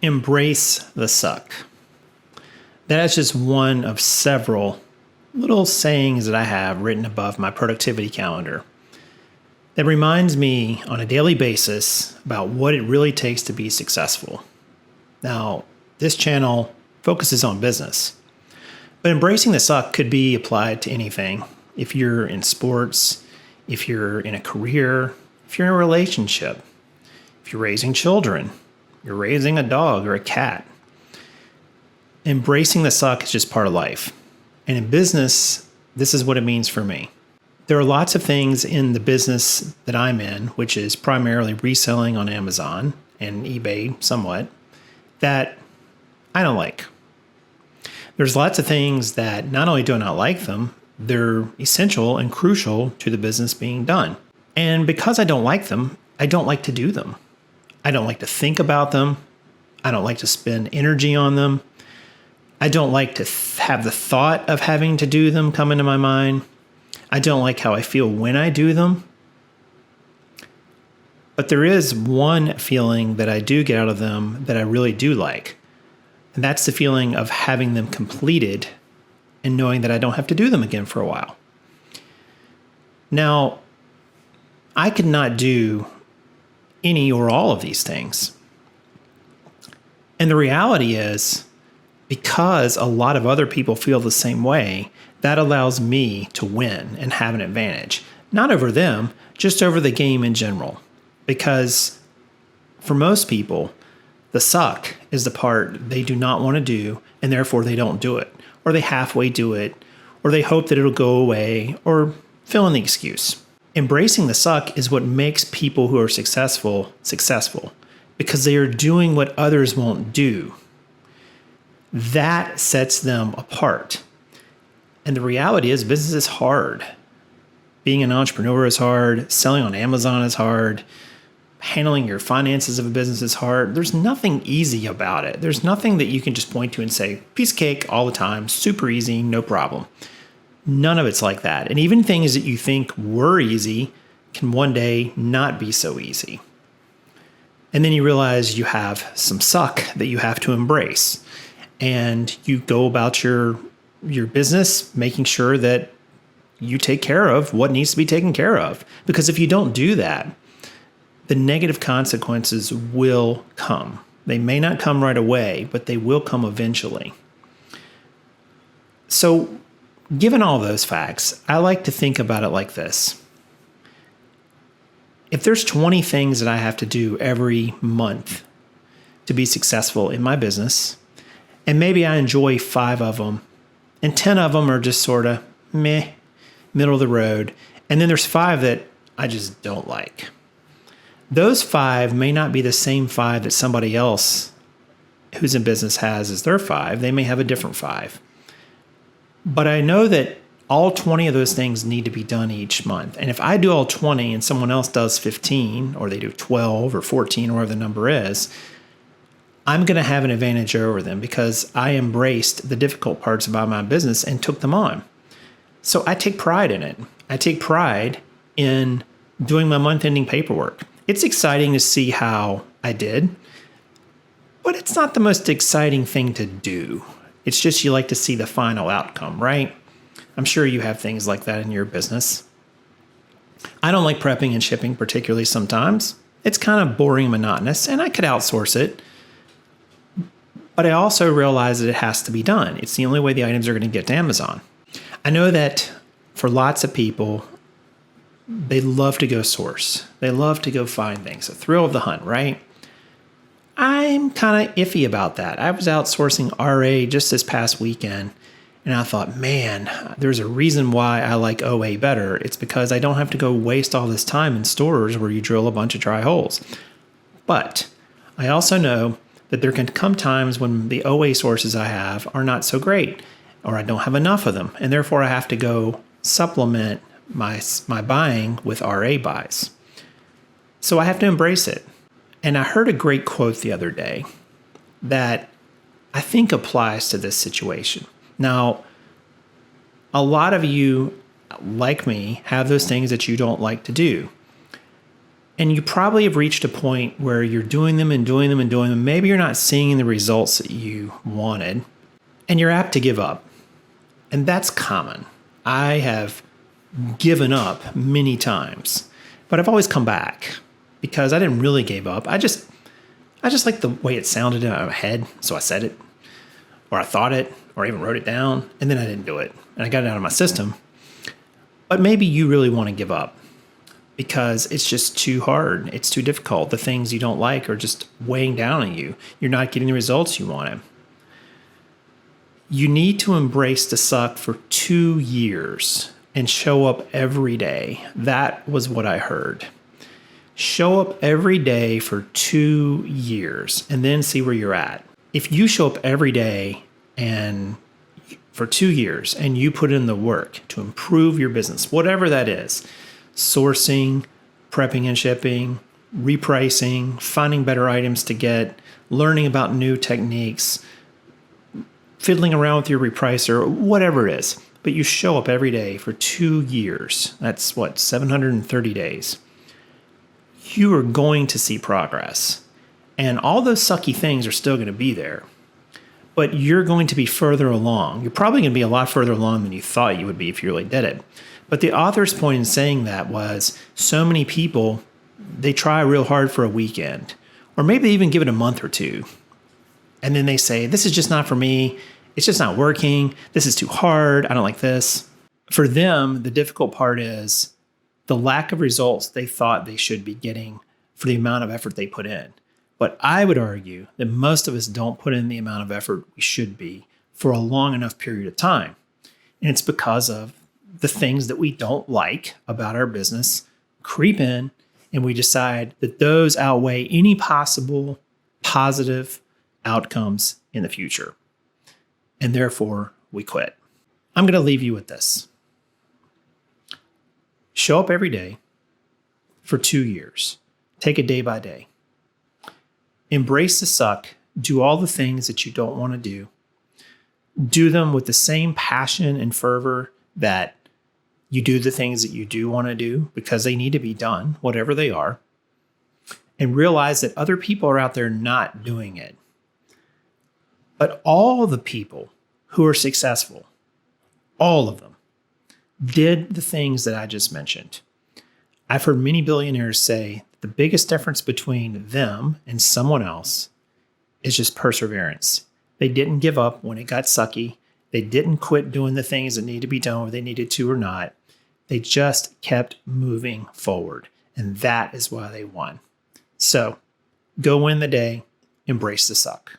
Embrace the suck. That is just one of several little sayings that I have written above my productivity calendar that reminds me on a daily basis about what it really takes to be successful. Now, this channel focuses on business, but embracing the suck could be applied to anything. If you're in sports, if you're in a career, if you're in a relationship, if you're raising children, you're raising a dog or a cat. Embracing the suck is just part of life. And in business, this is what it means for me. There are lots of things in the business that I'm in, which is primarily reselling on Amazon and eBay somewhat, that I don't like. There's lots of things that not only do I not like them, they're essential and crucial to the business being done. And because I don't like them, I don't like to do them. I don't like to think about them. I don't like to spend energy on them. I don't like to have the thought of having to do them come into my mind. I don't like how I feel when I do them. But there is one feeling that I do get out of them that I really do like. And that's the feeling of having them completed and knowing that I don't have to do them again for a while. Now, I could not do any or all of these things. And the reality is, because a lot of other people feel the same way, that allows me to win and have an advantage. Not over them, just over the game in general. Because for most people, the suck is the part they do not want to do, and therefore they don't do it. Or they halfway do it, or they hope that it'll go away, or fill in the excuse. Embracing the suck is what makes people who are successful, because they are doing what others won't do. That sets them apart. And the reality is, business is hard. Being an entrepreneur is hard. Selling on Amazon is hard. Handling your finances of a business is hard. There's nothing easy about it. There's nothing that you can just point to and say, piece of cake all the time, super easy, no problem. None of it's like that. And even things that you think were easy can one day not be so easy. And then you realize you have some suck that you have to embrace. And you go about your business making sure that you take care of what needs to be taken care of. Because if you don't do that, the negative consequences will come. They may not come right away, but they will come eventually. So, given all those facts, I like to think about it like this. If there's 20 things that I have to do every month to be successful in my business, and maybe I enjoy 5 of them, and 10 of them are just sort of meh, middle of the road, and then there's 5 that I just don't like. Those 5 may not be the same 5 that somebody else who's in business has as their 5. They may have a different 5. But I know that all 20 of those things need to be done each month. And if I do all 20 and someone else does 15, or they do 12 or 14, or whatever the number is, I'm going to have an advantage over them because I embraced the difficult parts about my business and took them on. So I take pride in it. I take pride in doing my month-ending paperwork. It's exciting to see how I did, but it's not the most exciting thing to do. It's just you like to see the final outcome, right? I'm sure you have things like that in your business. I don't like prepping and shipping particularly sometimes. It's kind of boring and monotonous, and I could outsource it. But I also realize that it has to be done. It's the only way the items are going to get to Amazon. I know that for lots of people, they love to go source. They love to go find things. The thrill of the hunt, right? I'm kind of iffy about that. I was outsourcing RA just this past weekend, and I thought, man, there's a reason why I like OA better. It's because I don't have to go waste all this time in stores where you drill a bunch of dry holes. But I also know that there can come times when the OA sources I have are not so great, or I don't have enough of them, and therefore I have to go supplement my buying with RA buys. So I have to embrace it. And I heard a great quote the other day that I think applies to this situation. Now, a lot of you, like me, have those things that you don't like to do. And you probably have reached a point where you're doing them and doing them and doing them. Maybe you're not seeing the results that you wanted, and you're apt to give up. And that's common. I have given up many times, but I've always come back because I didn't really give up. I just like the way it sounded in my head, so I said it, or I thought it, or I even wrote it down, and then I didn't do it, and I got it out of my system. But maybe you really want to give up because it's just too hard. It's too difficult. The things you don't like are just weighing down on you. You're not getting the results you wanted. You need to embrace the suck for 2 years and show up every day. That was what I heard. Show up every day for 2 years and then see where you're at. If you show up every day and for 2 years and you put in the work to improve your business, whatever that is, sourcing, prepping and shipping, repricing, finding better items to get, learning about new techniques, fiddling around with your repricer, whatever it is, but you show up every day for 2 years. That's 730 days. You are going to see progress. And all those sucky things are still going to be there. But you're going to be further along. You're probably going to be a lot further along than you thought you would be if you really did it. But the author's point in saying that was so many people, they try real hard for a weekend, or maybe they even give it a month or two. And then they say, this is just not for me. It's just not working. This is too hard. I don't like this. For them, the difficult part is the lack of results they thought they should be getting for the amount of effort they put in. But I would argue that most of us don't put in the amount of effort we should be for a long enough period of time. And it's because of the things that we don't like about our business creep in, and we decide that those outweigh any possible positive outcomes in the future. And therefore, we quit. I'm going to leave you with this. Show up every day for 2 years. Take it day by day. Embrace the suck. Do all the things that you don't want to do. Do them with the same passion and fervor that you do the things that you do want to do because they need to be done, whatever they are. And realize that other people are out there not doing it. But all the people who are successful, all of them, did the things that I just mentioned. I've heard many billionaires say the biggest difference between them and someone else is just perseverance. They didn't give up when it got sucky. They didn't quit doing the things that need to be done whether they needed to or not. They just kept moving forward. And that is why they won. So go win the day, embrace the suck.